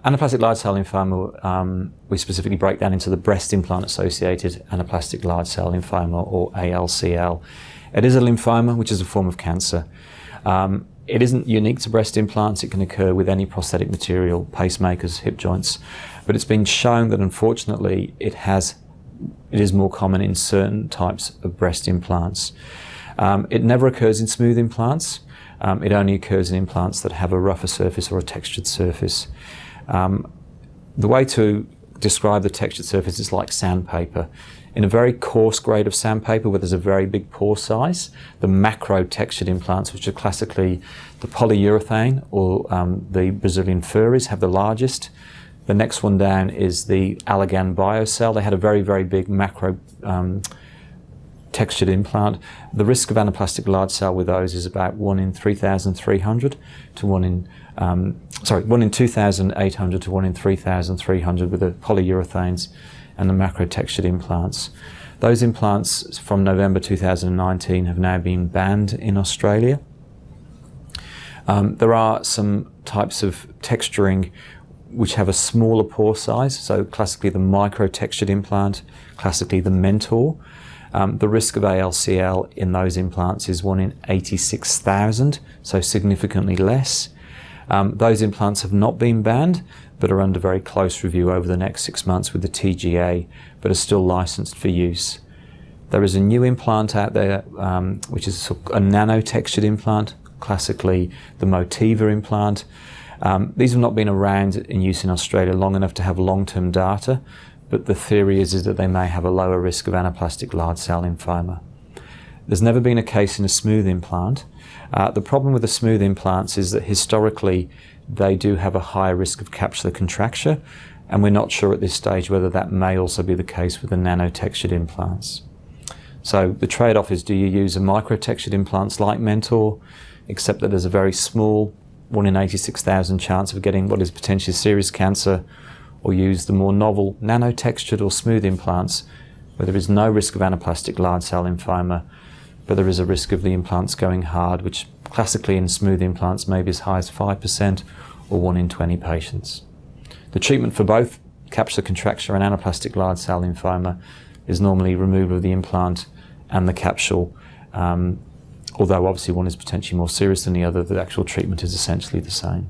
Anaplastic large cell lymphoma, we specifically break down into the breast implant associated anaplastic large cell lymphoma, or ALCL. It is a lymphoma, which is a form of cancer. It isn't unique to breast implants. It can occur with any prosthetic material, pacemakers, hip joints, but it's been shown that unfortunately it is more common in certain types of breast implants. It never occurs in smooth implants. It only occurs in implants that have a rougher surface or a textured surface. The way to describe the textured surface is like sandpaper. In a very coarse grade of sandpaper where there's a very big pore size, the macro textured implants, which are classically the polyurethane or the Brazilian furries, have the largest. The next one down is the Allergan BioCell. They had a very, very big macro textured implant. The risk of anaplastic large cell with those is about 1 in 3,300 to 1 in 2,800 to 1 in 3,300 with the polyurethanes and the macro textured implants. Those implants from November 2019 have now been banned in Australia. There are some types of texturing which have a smaller pore size, so classically the micro textured implant, classically the Mentor. The risk of ALCL in those implants is 1 in 86,000, so significantly less. Those implants have not been banned, but are under very close review over the next 6 months with the TGA, but are still licensed for use. There is a new implant out there, which is a nano-textured implant, classically the Motiva implant. These have not been around in use in Australia long enough to have long-term data, but the theory is that they may have a lower risk of anaplastic large cell lymphoma. There's never been a case in a smooth implant. The problem with the smooth implants is that historically they do have a higher risk of capsular contracture, and we're not sure at this stage whether that may also be the case with the nano-textured implants. So the trade-off is, do you use a micro-textured implants like Mentor, except that there's a very small 1 in 86,000 chance of getting what is potentially serious cancer, or use the more novel nano-textured or smooth implants where there is no risk of anaplastic large cell lymphoma, but there is a risk of the implants going hard, which classically in smooth implants may be as high as 5% or 1 in 20 patients. The treatment for both capsular contracture and anaplastic large cell lymphoma is normally removal of the implant and the capsule, although obviously one is potentially more serious than the other, the actual treatment is essentially the same.